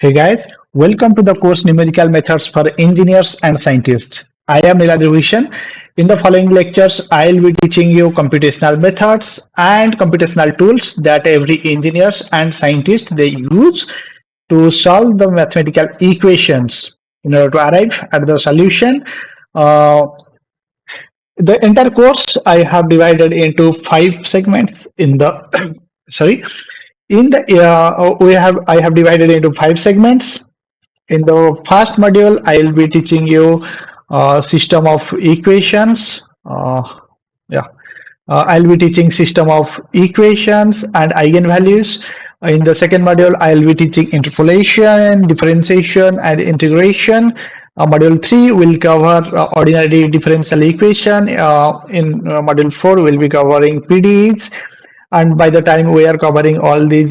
Hey guys, welcome to the course Numerical Methods for Engineers and Scientists. I am Niladri. In the following lectures, I will be teaching you computational methods and computational tools that every engineers and scientist they use to solve the mathematical equations in order to arrive at the solution. Uh, the entire course I have divided into 5 segments in the sorry in the I have divided into 5 segments. In the first module, I will be teaching you system of equations. Yeah, I'll be teaching system of equations and eigenvalues. In the second module, I'll be teaching interpolation, differentiation, and integration. Module 3 will cover ordinary differential equation. In module 4, we'll be covering PDEs. And by the time we are covering all the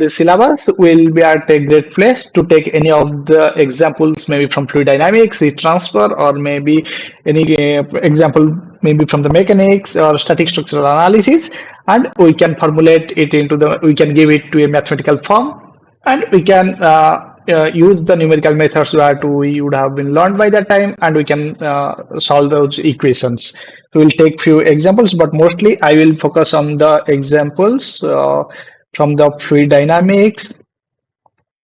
syllabus, we'll be at a great place to take any of the examples, maybe from fluid dynamics, heat transfer, or maybe any example, maybe from the mechanics or static structural analysis, and we can formulate it we can give it to a mathematical form, and we can use the numerical methods that we would have been learned by that time, and we can solve those equations. So we'll take few examples, but mostly I will focus on the examples from the fluid dynamics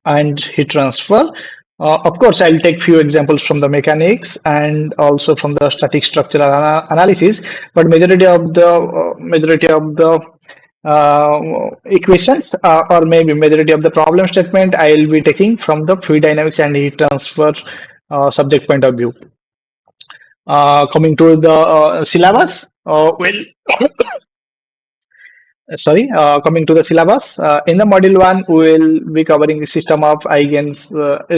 and heat transfer. Of course, I'll take few examples from the mechanics and also from the static structural analysis, but majority of the equations or maybe majority of the problem statement I will be taking from the fluid dynamics and heat transfer subject point of view. Coming to the syllabus, coming to the syllabus, in the module 1, we will be covering the system of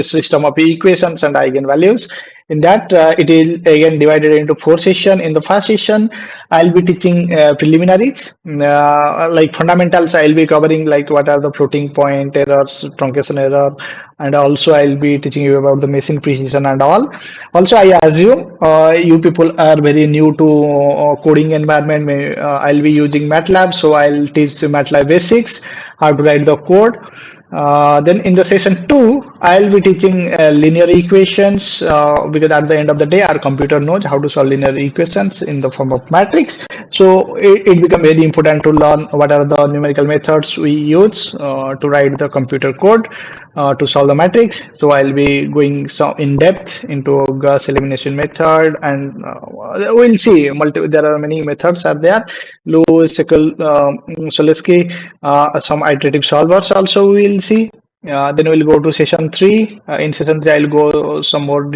system of equations and eigenvalues. In that, it is again divided into 4 sessions. In the first session, I'll be teaching preliminaries, like fundamentals. I'll be covering like what are the floating point errors, truncation error, and also I'll be teaching you about the machine precision and all. Also, I assume you people are very new to coding environment. I'll be using MATLAB, so I'll teach MATLAB basics, how to write the code. Then in the session 2, I'll be teaching linear equations because at the end of the day, our computer knows how to solve linear equations in the form of matrix. So it becomes very important to learn what are the numerical methods we use to write the computer code to solve the matrix. So I'll be going so in depth into Gauss elimination method, and we'll see there are many methods are there. Lewis, Cholesky, some iterative solvers also we'll see. Then we'll go to session 3. In session 3, I'll go some more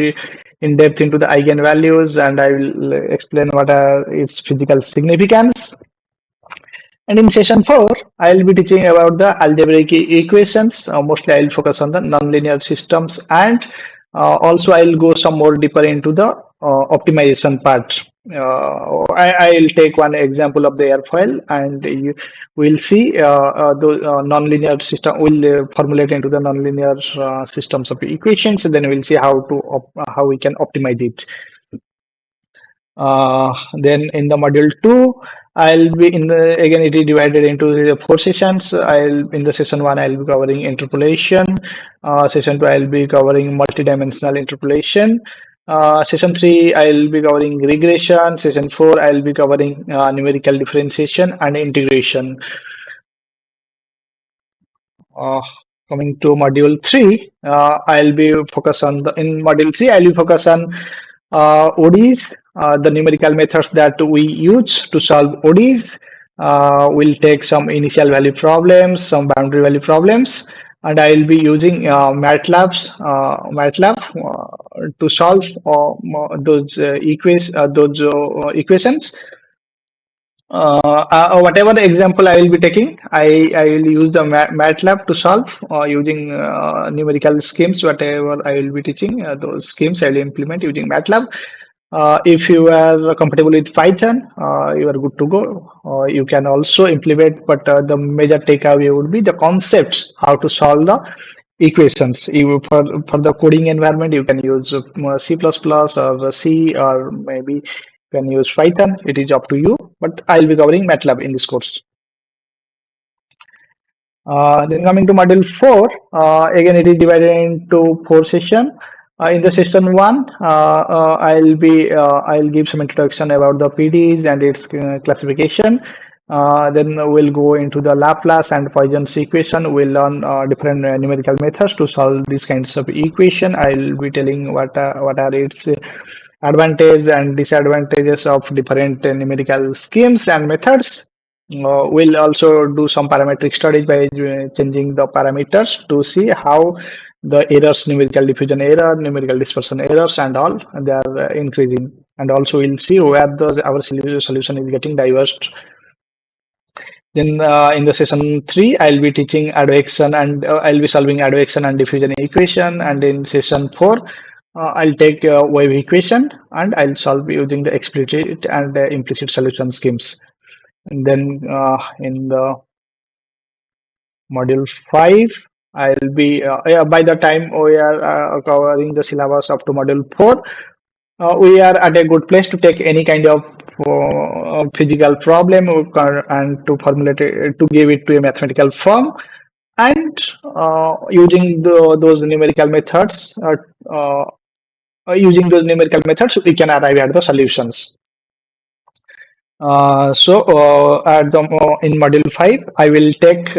in depth into the eigenvalues, and I will explain what are its physical significance. And in session 4, I'll be teaching about the algebraic equations. Mostly I'll focus on the nonlinear systems, and also I'll go some more deeper into the optimization part. I'll take one example of the airfoil, and you will see the nonlinear system will formulate into the nonlinear systems of equations, and then we'll see how we can optimize it. Then in the module 2, I'll be again it is divided into the 4 sessions. In the session 1, I'll be covering interpolation. Session 2, I'll be covering multidimensional interpolation. Session 3, I'll be covering regression. Session 4, I'll be covering numerical differentiation and integration. Coming to module 3, I'll be focused on in module 3, I'll be focused on ODEs, the numerical methods that we use to solve ODEs. We'll take some initial value problems, some boundary value problems, and I'll be using MATLAB to solve those equations. Whatever example I will be taking, I will use the MATLAB to solve using numerical schemes. Whatever I will be teaching, those schemes I will implement using MATLAB. If you are comfortable with Python, you are good to go. You can also implement, but the major takeaway would be the concepts, how to solve the equations. For the coding environment, you can use C++ or C, or maybe you can use Python. It is up to you, but I'll be covering MATLAB in this course. Then coming to module 4, again it is divided into 4 sessions. In the session 1, I'll give some introduction about the PDEs and its classification. Then we'll go into the Laplace and Poisson's equation. We'll learn different numerical methods to solve these kinds of equation. I'll be telling what are its advantages and disadvantages of different numerical schemes and methods. We'll also do some parametric studies by changing the parameters to see how the errors, numerical diffusion error, numerical dispersion errors, and all they are increasing. And also we'll see where our solution is getting diverged. Then in the session 3, I'll be teaching advection and I'll be solving advection and diffusion equation. And in session 4, I'll take wave equation and I'll solve using the explicit and implicit solution schemes. And then in the module 5, I'll be by the time we are covering the syllabus up to module 4, we are at a good place to take any kind of physical problem and to formulate it, to give it to a mathematical form, and using those numerical methods, we can arrive at the solutions. In module 5, I will take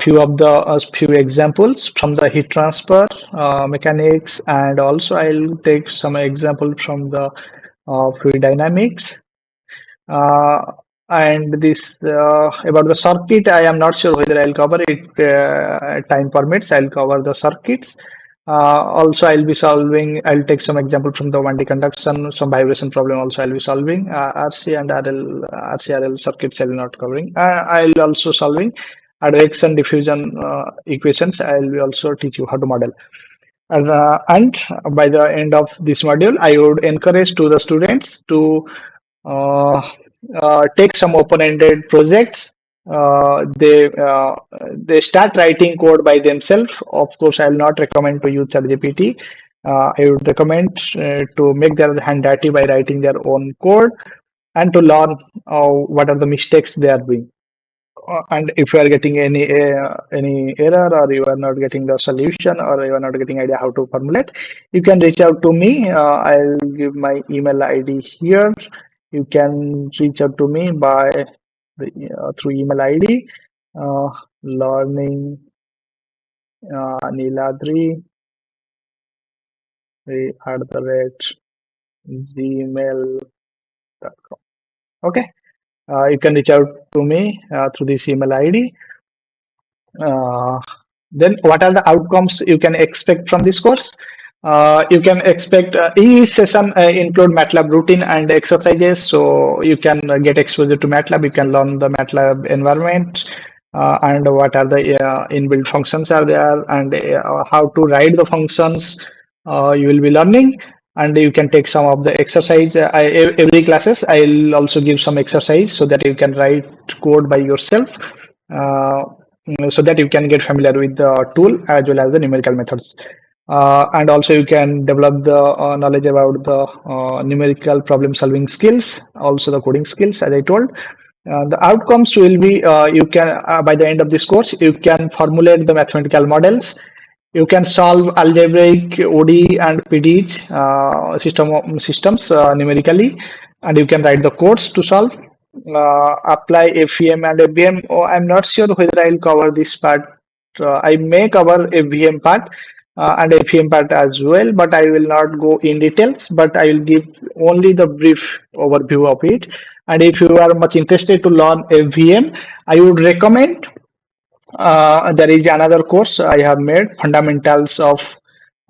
few examples from the heat transfer mechanics, and also I'll take some example from the fluid dynamics. And this about the circuit, I am not sure whether I'll cover it. Time permits, I'll cover the circuits. Also, I'll take some example from the 1D conduction, some vibration problem also I'll be solving. RC and RC/RL circuits I'll be not covering. I'll also solving advection diffusion equations. I'll be also teach you how to model. And by the end of this module, I would encourage to the students to take some open-ended projects. They start writing code by themselves. Of course, I will not recommend to use ChatGPT. I would recommend to make their handwriting by writing their own code and to learn what are the mistakes they are doing. And if you are getting any error, or you are not getting the solution, or you are not getting idea how to formulate, you can reach out to me. I'll give my email ID here. You can reach out to me by through email ID learning Niladri @gmail.com. Okay. You can reach out to me through this email ID. Then what are the outcomes you can expect from this course? You can expect each session include MATLAB routine and exercises, so you can get exposure to MATLAB. You can learn the MATLAB environment and what are the inbuilt functions are there, and how to write the functions you will be learning. And you can take some of the exercise. Every classes I'll also give some exercise so that you can write code by yourself, so that you can get familiar with the tool as well as the numerical methods. And also you can develop the knowledge about the numerical problem solving skills, also the coding skills, as I told. The outcomes will be you can by the end of this course you can formulate the mathematical models. You can solve algebraic ODE and PDEs systems numerically, and you can write the codes to solve. Apply FEM and FVM. I'm not sure whether I'll cover this part. I may cover FVM part and FEM part as well, but I will not go in details. But I will give only the brief overview of it. And if you are much interested to learn FVM, I would recommend. There is another course I have made, fundamentals of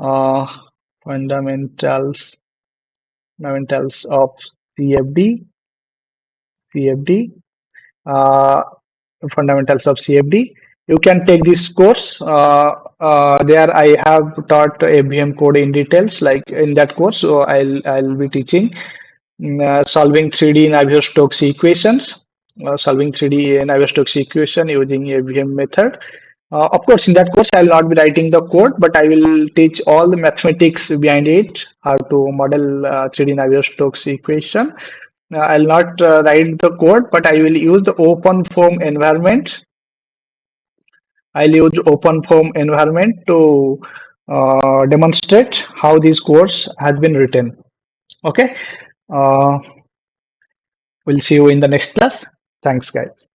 CFD, fundamentals of CFD. You can take this course. There I have taught FVM code in details, like in that course. So I'll be teaching solving 3D Navier-Stokes equations. Solving 3D Navier-Stokes equation using FVM method. Of course, in that course, I will not be writing the code, but I will teach all the mathematics behind it, how to model 3D Navier-Stokes equation. I'll not write the code, but I will use the open form environment I'll use open form environment to demonstrate how these codes has been written. Okay. Uh, we'll see you in the next class. Thanks, guys.